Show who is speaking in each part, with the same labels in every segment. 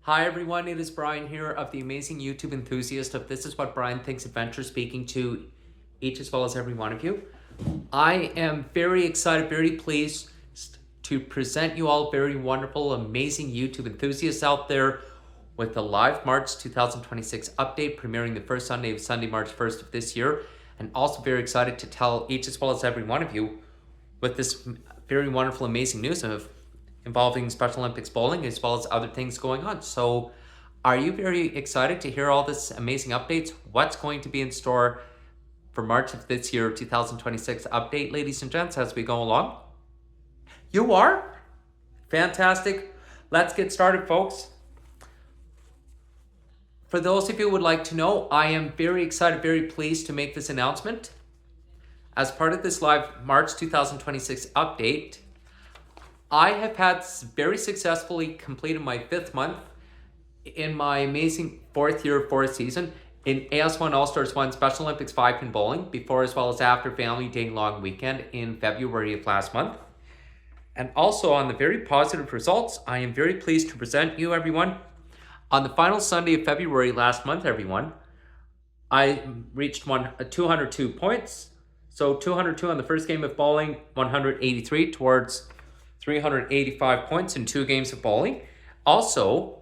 Speaker 1: Hi everyone, it is Brian here of the amazing YouTube enthusiast of This Is What Brian Thinks Adventure, speaking to each as well as every one of you. I am very excited, very pleased to present you all very wonderful, amazing YouTube enthusiasts out there with the live March 2026 update premiering the first Sunday of Sunday, March 1st of this year. And also very excited to tell each as well as every one of you with this very wonderful, amazing news involving Special Olympics bowling as well as other things going on. So are you very excited to hear all this amazing updates? What's going to be in store for March of this year, 2026 update, ladies and gents, as we go along? You are? Fantastic. Let's get started, folks. For those of you who would like to know, I am very excited, very pleased to make this announcement. As part of this live March 2026 update, I have had very successfully completed my 5th month in my amazing 4th year, 4th season in AS1 All-Stars 1 Special Olympics 5-pin bowling, before as well as after Family Day long weekend in February of last month. And also on the very positive results, I am very pleased to present you, everyone. On the final Sunday of February last month, everyone, I reached 202 points. So 202 on the first game of bowling, 183 towards 385 points in 2 games of bowling. Also,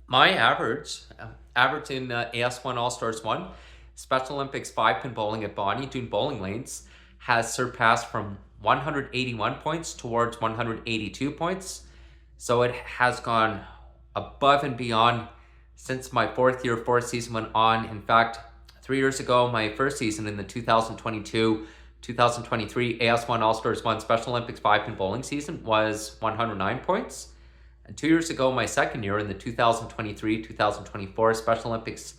Speaker 1: my average in AS1 All-Stars 1 Special Olympics 5-pin bowling at Bonnie Doon bowling lanes has surpassed from 181 points towards 182 points. So it has gone above and beyond since my 4th year, 4th season went on. In fact, 3 years ago, my first season in the 2022-2023 AS1 All-Stars 1 Special Olympics 5-pin bowling season was 109 points. And 2 years ago, my second year in the 2023-2024 Special Olympics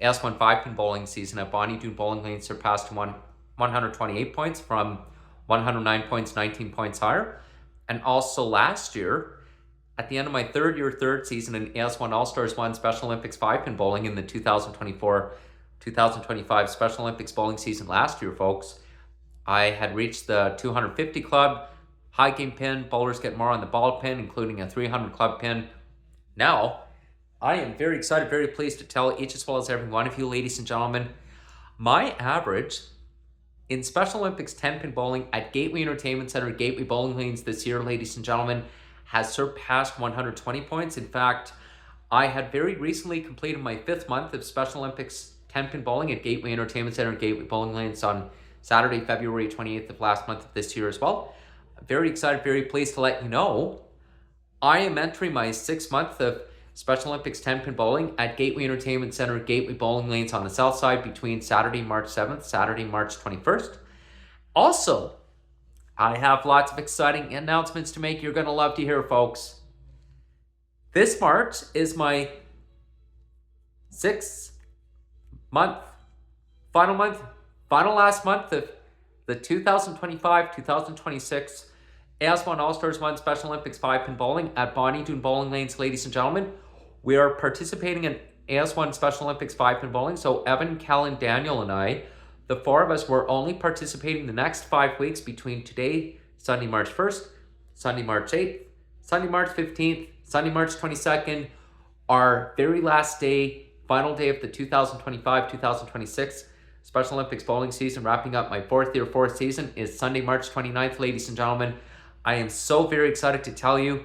Speaker 1: AS1 5-pin bowling season at Bonnie Doon bowling lane surpassed 128 points from 109 points, 19 points higher. And also last year, at the end of my 3rd year, 3rd season in AS1 All-Stars 1 Special Olympics 5-pin bowling in the 2024-2025 Special Olympics bowling season last year, folks, I had reached the 250 club, high game pin, bowlers get more on the ball pin, including a 300 club pin. Now, I am very excited, very pleased to tell each as well as every one of you, ladies and gentlemen, my average in Special Olympics 10-pin bowling at Gateway Entertainment Center, Gateway Bowling Lanes this year, ladies and gentlemen, has surpassed 120 points. In fact, I had very recently completed my 5th month of Special Olympics 10-pin bowling at Gateway Entertainment Center, Gateway Bowling Lanes on Saturday, February 28th of last month of this year as well. Very excited, very pleased to let you know I am entering my 6th month of Special Olympics 10-pin bowling at Gateway Entertainment Center, Gateway Bowling Lanes on the south side between Saturday, March 7th, Saturday, March 21st. Also, I have lots of exciting announcements to make. You're going to love to hear, folks. This March is my 6th month, final last month of the 2025-2026 AS1 All-Stars 1 Special Olympics 5-pin bowling at Bonnie Doon bowling lanes, ladies and gentlemen. We are participating in AS1 Special Olympics 5-pin bowling. So Evan, Callan, Daniel, and I, the 4 of us, were only participating the next 5 weeks between today, Sunday, March 1st, Sunday, March 8th, Sunday, March 15th, Sunday, March 22nd, our very last day, final day of the 2025-2026 Special Olympics bowling season, wrapping up my 4th year, 4th season, is Sunday, March 29th, ladies and gentlemen. I am so very excited to tell you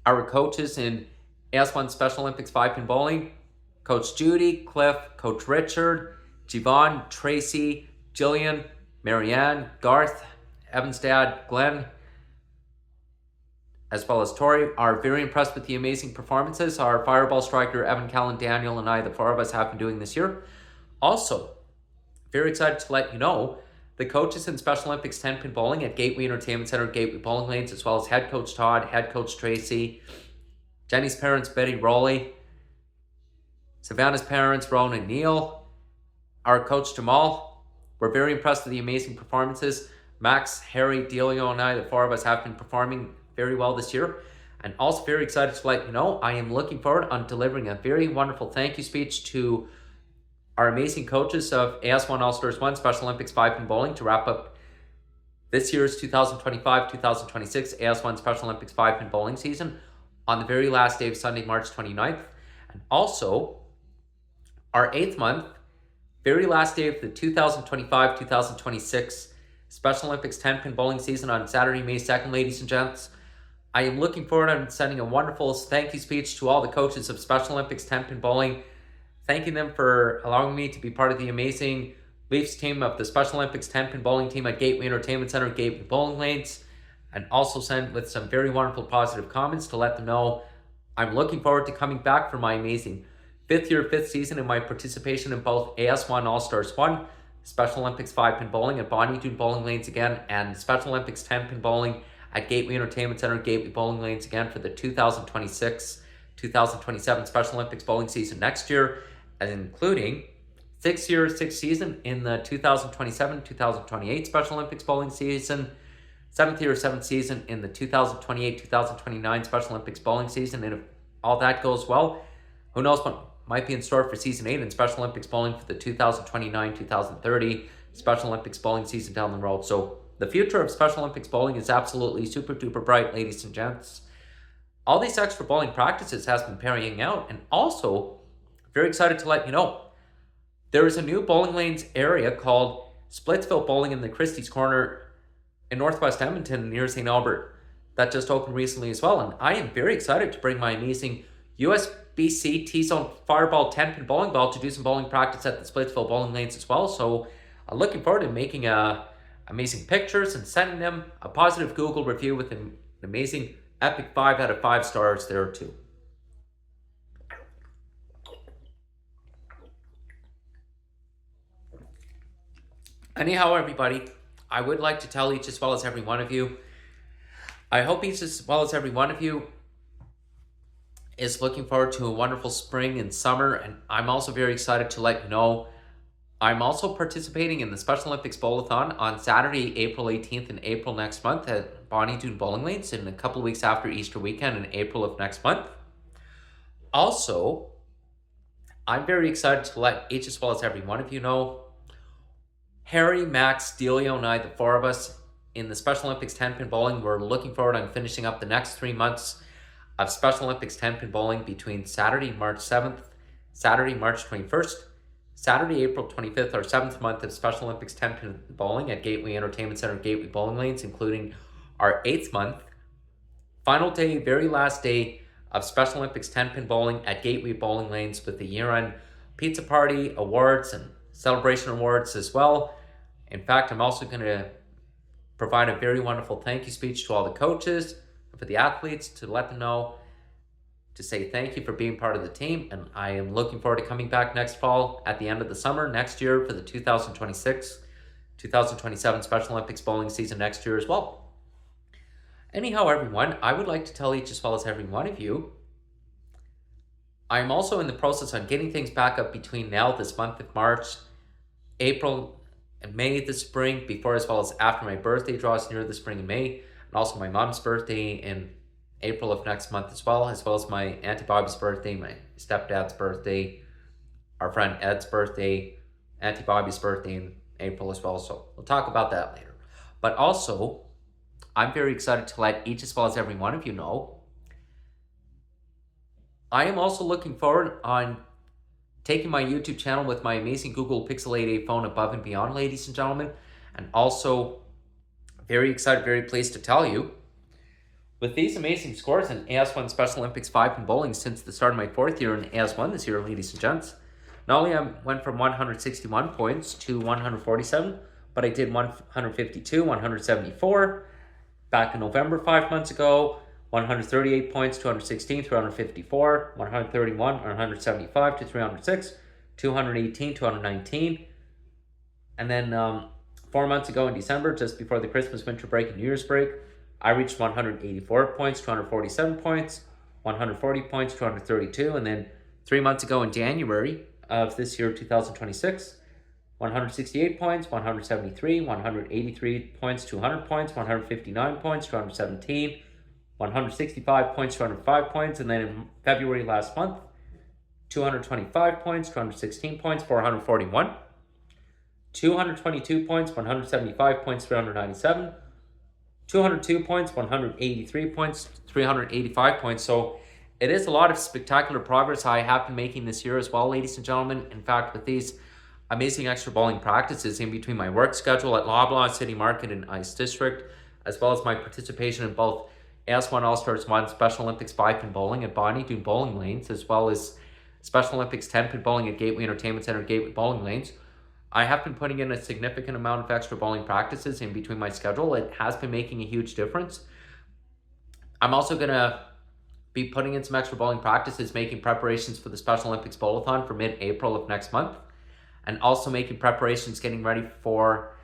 Speaker 1: our coaches in AS1 Special Olympics 5-pin bowling, Coach Judy, Cliff, Coach Richard, Javon, Tracy, Jillian, Marianne, Garth, Evan's dad, Glenn, as well as Tori, are very impressed with the amazing performances our fireball striker, Evan, Callan, Daniel, and I, the 4 of us, have been doing this year. Also, very excited to let you know the coaches in Special Olympics 10-pin bowling at Gateway Entertainment Center, Gateway Bowling Lanes, as well as head coach Todd, head coach Tracy, Jenny's parents, Betty Rowley, Savannah's parents, Rowan and Neil, our coach Jamal. We're very impressed with the amazing performances. Max, Harry, Delio, and I, the 4 of us, have been performing very well this year. And also very excited to let you know I am looking forward on delivering a very wonderful thank you speech to our amazing coaches of AS1 All-Stars 1 Special Olympics 5-pin bowling to wrap up this year's 2025-2026 AS1 Special Olympics 5-pin bowling season. on the very last day of Sunday, March 29th. And also, our 8th month, very last day of the 2025-2026 Special Olympics 10-pin bowling season on Saturday, May 2nd, ladies and gents. I am looking forward to sending a wonderful thank you speech to all the coaches of Special Olympics 10-pin bowling, thanking them for allowing me to be part of the amazing Leafs team of the Special Olympics 10-pin bowling team at Gateway Entertainment Center, Gateway Bowling Lanes, and also send with some very wonderful positive comments to let them know I'm looking forward to coming back for my amazing fifth season in my participation in both AS1 All-Stars 1, Special Olympics 5-pin bowling at Doon Bowling Lanes again, and Special Olympics 10-pin bowling at Gateway Entertainment Center, Gateway Bowling Lanes again for the 2026-2027 Special Olympics bowling season next year, and including sixth season in the 2027-2028 Special Olympics bowling season, seventh season in the 2028-2029 Special Olympics bowling season, and if all that goes well, who knows what might be in store for Season 8 in Special Olympics bowling for the 2029-2030 Special Olympics bowling season down the road. So the future of Special Olympics bowling is absolutely super duper bright, ladies and gents. All these extra bowling practices has been carrying out, and also very excited to let you know there is a new bowling lanes area called Splitsville Bowling in the Christie's Corner in Northwest Edmonton near St. Albert that just opened recently as well, and I am very excited to bring my amazing USBC T-Zone Fireball 10-pin bowling ball to do some bowling practice at the Splitsville Bowling Lanes as well. So I'm looking forward to making amazing pictures and sending them a positive Google review with an amazing epic 5 out of 5 stars there too. Anyhow, everybody, I would like to tell each as well as every one of you, I hope each as well as every one of you is looking forward to a wonderful spring and summer, and I'm also very excited to let you know I'm also participating in the Special Olympics Bowl-a-thon on Saturday, April 18th and April next month at Doon Bowling Lanes in a couple of weeks after Easter weekend in April of next month. Also, I'm very excited to let each as well as every one of you know Harry, Max, Delio, and I, the four of us in the Special Olympics 10-pin bowling, we're looking forward to finishing up the next 3 months of Special Olympics 10-pin bowling between Saturday, March 7th, Saturday, March 21st, Saturday, April 25th, our 7th month of Special Olympics 10-pin bowling at Gateway Entertainment Center, Gateway Bowling Lanes, including our 8th month, final day, very last day of Special Olympics 10-pin bowling at Gateway Bowling Lanes with the year-end pizza party, awards, and celebration awards as well. In fact, I'm also going to provide a very wonderful thank you speech to all the coaches, for the athletes, to let them know, to say thank you for being part of the team, and I am looking forward to coming back next fall at the end of the summer next year for the 2026-2027 Special Olympics bowling season next year as well. Anyhow, everyone, I would like to tell each as well as every one of you, I'm also in the process on getting things back up between now, this month of March, April, and May this spring, before as well as after my birthday draws near the spring and May, and also my mom's birthday in April of next month as well as my Auntie Bobby's birthday, my stepdad's birthday, our friend Ed's birthday, Auntie Bobby's birthday in April as well. So we'll talk about that later. But also, I'm very excited to let each as well as every one of you know, I am also looking forward on taking my YouTube channel with my amazing Google Pixel 8a phone above and beyond, ladies and gentlemen, and also very excited, very pleased to tell you, with these amazing scores in AS1 Special Olympics 5-pin bowling since the start of my 4th year in AS1 this year, ladies and gents, not only I went from 161 points to 147, but I did 152, 174 back in November 5 months ago, 138 points, 216, 354, 131, 175 to 306, 218, 219, and then 4 months ago in December, just before the Christmas, winter break, and New Year's break, I reached 184 points, 247 points, 140 points, 232, and then 3 months ago in January of this year, 2026, 168 points, 173, 183 points, 200 points, 159 points, 217, 165 points, 205 points, and then in February last month, 225 points, 216 points, 441, 222 points, 175 points, 397, 202 points, 183 points, 385 points. So it is a lot of spectacular progress I have been making this year as well, ladies and gentlemen. In fact, with these amazing extra bowling practices in between my work schedule at Loblaw City Market and Ice District, as well as my participation in both AS1 All-Stars 1 Special Olympics 5-pin bowling at Bonnie Doon Bowling Lanes, as well as Special Olympics 10-pin bowling at Gateway Entertainment Center, Gateway Bowling Lanes. I have been putting in a significant amount of extra bowling practices in between my schedule. It has been making a huge difference. I'm also going to be putting in some extra bowling practices, making preparations for the Special Olympics Bowl-a-thon for mid-April of next month, and also making preparations, getting ready for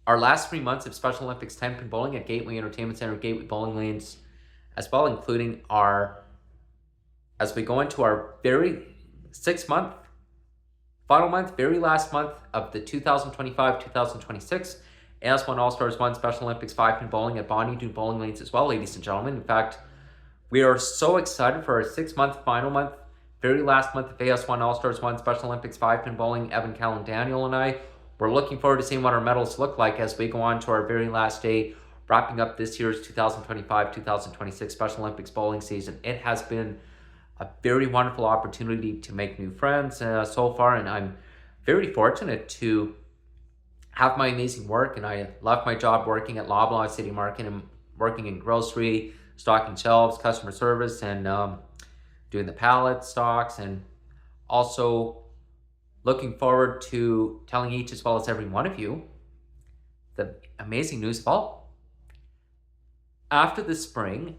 Speaker 1: our last 3 months of Special Olympics 10-pin bowling at Gateway Entertainment Center, Gateway Bowling Lanes, as well, including as we go into our very 6-month, final month, very last month of the 2025-2026 AS1 All-Stars 1 Special Olympics 5-pin bowling at Bonnie Doon Bowling Lanes as well, ladies and gentlemen. In fact, we are so excited for our 6-month, final month, very last month of AS1 All-Stars 1 Special Olympics 5-pin bowling. Evan, Callan, Daniel, and I, we're looking forward to seeing what our medals look like as we go on to our very last day, wrapping up this year's 2025-2026 Special Olympics bowling season. It has been a very wonderful opportunity to make new friends so far, and I'm very fortunate to have my amazing work, and I love my job working at Loblaw City Market and working in grocery, stocking shelves, customer service, and doing the pallet stocks, and also looking forward to telling each as well as every one of you the amazing news of all. After the spring,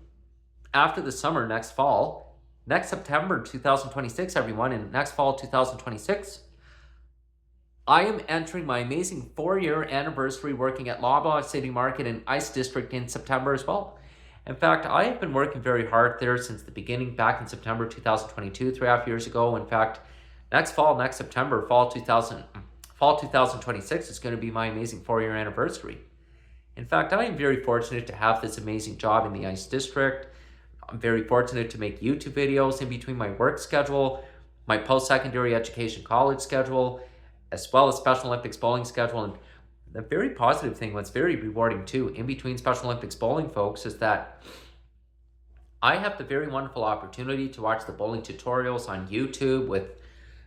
Speaker 1: after the summer, next fall, next September 2026, everyone, and next fall 2026, I am entering my amazing 4-year anniversary working at Loblaw City Market and Ice District in September as well. In fact, I have been working very hard there since the beginning, back in September 2022, 3.5 years ago. In fact, next fall, next September, fall 2026 is going to be my amazing 4-year anniversary. In fact, I am very fortunate to have this amazing job in the Ice District. I'm very fortunate to make YouTube videos in between my work schedule, my post-secondary education college schedule, as well as Special Olympics bowling schedule. And the very positive thing, what's very rewarding too, in between Special Olympics bowling, folks, is that I have the very wonderful opportunity to watch the bowling tutorials on YouTube with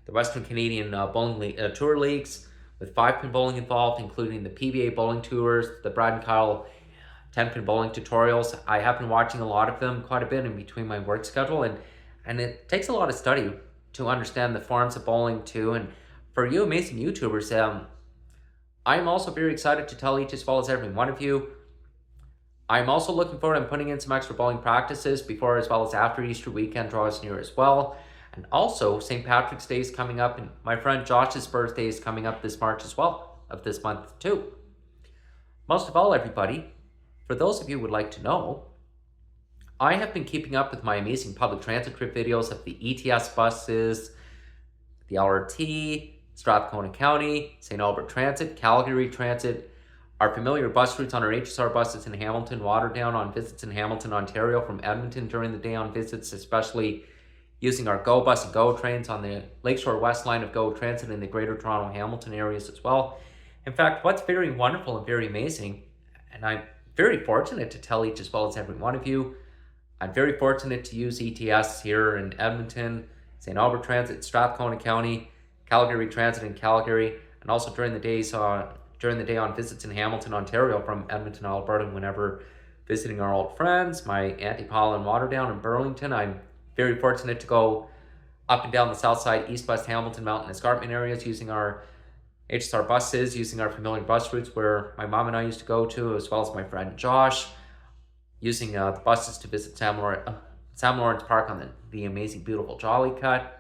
Speaker 1: the Western Canadian Bowling Tour Leagues, with 5-pin bowling involved, including the PBA bowling tours, the Brad and Kyle 10-pin bowling tutorials. I have been watching a lot of them quite a bit in between my work schedule, and it takes a lot of study to understand the forms of bowling too. And for you amazing YouTubers, I'm also very excited to tell each as well as every one of you, I'm also looking forward to putting in some extra bowling practices before as well as after Easter weekend draws near as well. And also St. Patrick's Day is coming up, and my friend Josh's birthday is coming up this March as well, of this month too. Most of all, everybody, for those of you who would like to know, I have been keeping up with my amazing public transit trip videos of the ETS buses, the LRT, Strathcona County, St. Albert Transit, Calgary Transit, our familiar bus routes on our HSR buses in Hamilton, Waterdown on visits in Hamilton, Ontario, from Edmonton during the day on visits, especially using our GO Bus and GO trains on the Lakeshore West line of GO Transit in the Greater Toronto Hamilton areas as well. In fact, what's very wonderful and very amazing, and I'm very fortunate to tell each as well as every one of you, I'm very fortunate to use ETS here in Edmonton, St. Albert Transit, Strathcona County, Calgary Transit in Calgary, and also during the day on visits in Hamilton, Ontario from Edmonton, Alberta, whenever visiting our old friends, my Auntie Paula in Waterdown and Burlington. I'm very fortunate to go up and down the south side, east-west Hamilton mountain escarpment areas using our HSR buses, using our familiar bus routes where my mom and I used to go to, as well as my friend Josh, using the buses to visit Sam Lawrence Park on the amazing, beautiful Jolly Cut,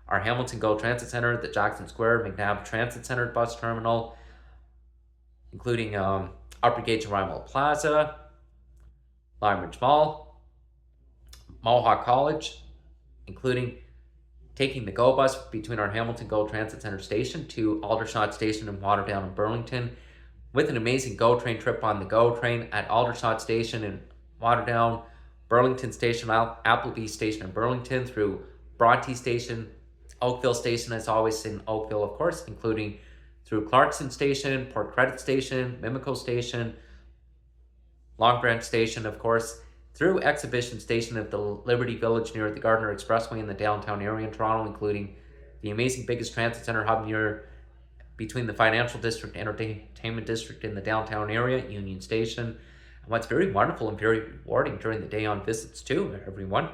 Speaker 1: our Hamilton GO Transit Center, the Jackson Square McNabb Transit Center bus terminal, including Upper Gage and Rymel Plaza, Lime Ridge Mall, Mohawk College, including taking the GO bus between our Hamilton GO Transit Center station to Aldershot Station in Waterdown and Burlington, with an amazing GO train trip on the GO train at Aldershot Station in Waterdown, Burlington Station, Appleby Station in Burlington, through Bronte Station, Oakville Station, as always in Oakville, of course, including through Clarkson Station, Port Credit Station, Mimico Station, Long Branch Station, of course, through Exhibition Station of the Liberty Village near the Gardiner Expressway in the downtown area in Toronto, including the amazing biggest transit center hub near between the Financial District and Entertainment District in the downtown area, Union Station. And what's very wonderful and very rewarding during the day on visits too, everyone.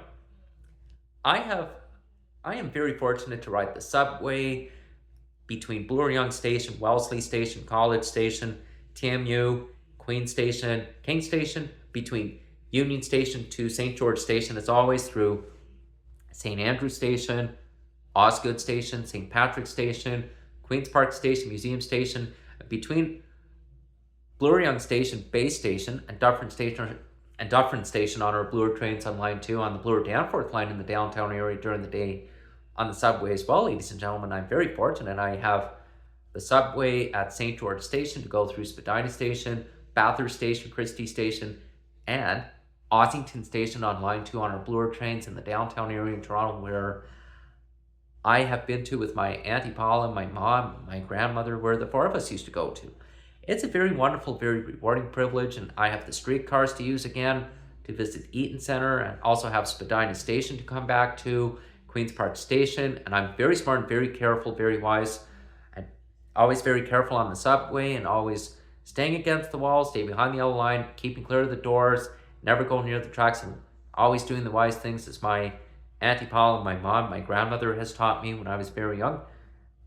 Speaker 1: I am very fortunate to ride the subway between Bloor Yonge Station, Wellesley Station, College Station, TMU, Queen Station, King Station, between Union Station to St. George Station, as always, through St. Andrew Station, Osgood Station, St. Patrick's Station, Queen's Park Station, Museum Station, between Bloor Yonge Station, Bay Station, and Dufferin Station on our Bloor trains on Line 2 on the Bloor Danforth line in the downtown area during the day on the subway as well, ladies and gentlemen. I'm very fortunate. I have the subway at St. George Station to go through Spadina Station, Bathurst Station, Christie Station, and Ossington Station on Line 2 on our Bloor trains in the downtown area in Toronto, where I have been to with my Auntie Paula, my mom, my grandmother, where the four of us used to go to. It's a very wonderful, very rewarding privilege, and I have the streetcars to use again to visit Eaton Centre, and also have Spadina Station to come back to, Queen's Park Station, and I'm very smart and very careful, very wise, and always very careful on the subway, and always staying against the wall, stay behind the yellow line, keeping clear of the doors, never go near the tracks, and always doing the wise things as my Auntie Paula, my mom, my grandmother has taught me when I was very young,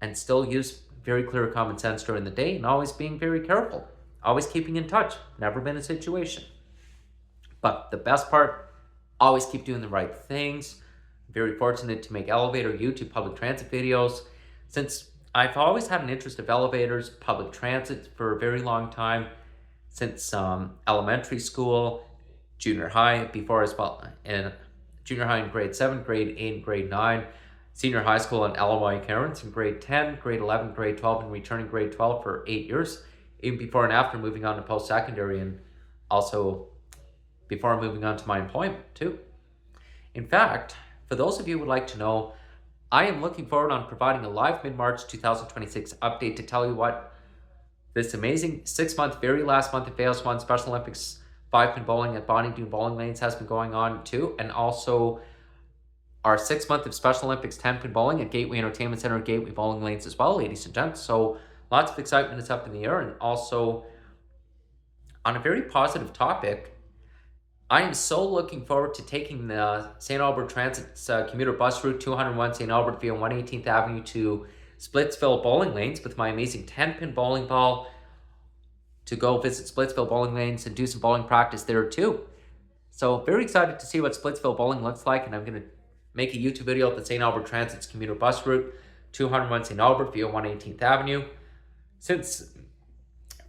Speaker 1: and still use very clear common sense during the day, and always being very careful, always keeping in touch, never been a situation. But the best part, always keep doing the right things. Very fortunate to make elevator YouTube public transit videos, since I've always had an interest of elevators, public transit for a very long time, since elementary school, junior high, before as well, and junior high in grade 7, grade 8, and grade 9, senior high school in LOI Cairns in grade 10, grade 11, grade 12, and returning grade 12 for 8 years, even before and after moving on to post-secondary, and also before moving on to my employment too. In fact, for those of you who would like to know, I am looking forward on providing a live mid-March 2026 update to tell you what this amazing 6-month, very last month of Phase 1 Special Olympics 5-pin bowling at Bonnie Doon Bowling Lanes has been going on too, and also our 6-month of Special Olympics 10-pin bowling at Gateway Entertainment Center, Gateway Bowling Lanes as well, ladies and gents. So lots of excitement is up in the air. And also, on a very positive topic, I am so looking forward to taking the St. Albert Transit's commuter bus route 201 St. Albert via 118th Avenue to Splitsville Bowling Lanes with my amazing 10-pin bowling ball to go visit Splitsville Bowling Lanes and do some bowling practice there too. So very excited to see what Splitsville Bowling looks like, and I'm going to make a YouTube video of the St. Albert Transit's commuter bus route 201 St. Albert via 118th Avenue. Since,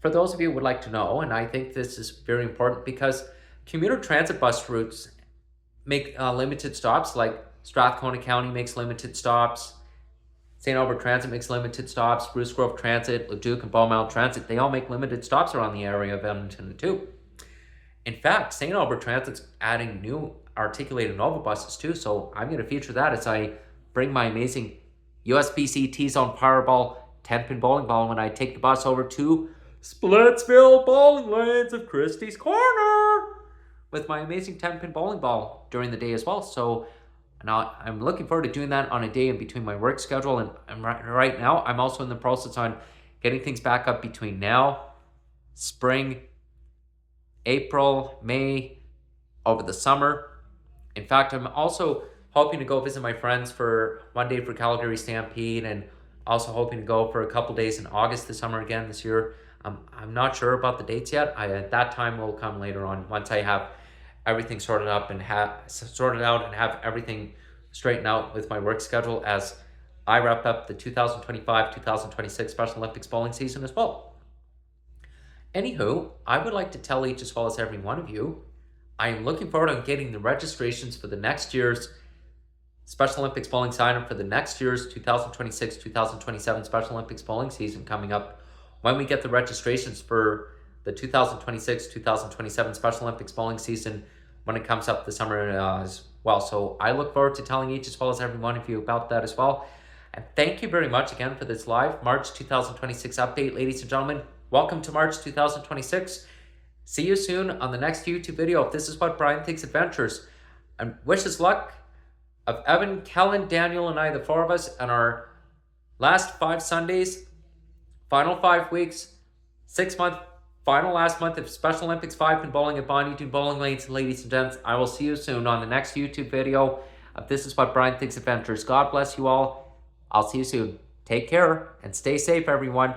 Speaker 1: for those of you who would like to know, and I think this is very important because commuter transit bus routes make limited stops, like Strathcona County makes limited stops, St. Albert Transit makes limited stops, Bruce Grove Transit, Leduc and Beaumont Transit, they all make limited stops around the area of Edmonton too. In fact, St. Albert Transit's adding new articulated Nova buses too, so I'm going to feature that as I bring my amazing USB-C T-Zone Powerball 10-pin bowling ball when I take the bus over to Splitsville Bowling Lanes of Christie's Corner with my amazing 10-pin bowling ball during the day as well. So now I'm looking forward to doing that on a day in between my work schedule, and right now I'm also in the process on getting things back up between now, spring, April, May, over the summer. In fact, I'm also hoping to go visit my friends for one day for Calgary Stampede, and also hoping to go for a couple days in August this summer again this year. I'm not sure about the dates yet. That time will come later on once I have everything sorted out and have everything straightened out with my work schedule as I wrap up the 2025-2026 Special Olympics bowling season as well. Anywho, I would like to tell each as well as every one of you, I am looking forward to getting the registrations for the next year's Special Olympics bowling sign-up for the next year's 2026-2027 Special Olympics bowling season coming up when we get the registrations for the 2026-2027 Special Olympics bowling season when it comes up this summer as well. So I look forward to telling each as well as every one of you about that as well. And thank you very much again for this live March 2026 update, ladies and gentlemen. Welcome to March 2026. See you soon on the next YouTube video if this is what Brian Thinks Adventures. And wish us luck of Evan, Kellen, Daniel, and I, the four of us, and our last 5 Sundays, final 5 weeks, 6-month, final last month of Special Olympics 5 pin bowling at Bonnie Doon Bowling Lanes. Ladies and gents, I will see you soon on the next YouTube video of This Is What Brian Thinks Adventures. God bless you all. I'll see you soon. Take care and stay safe, everyone.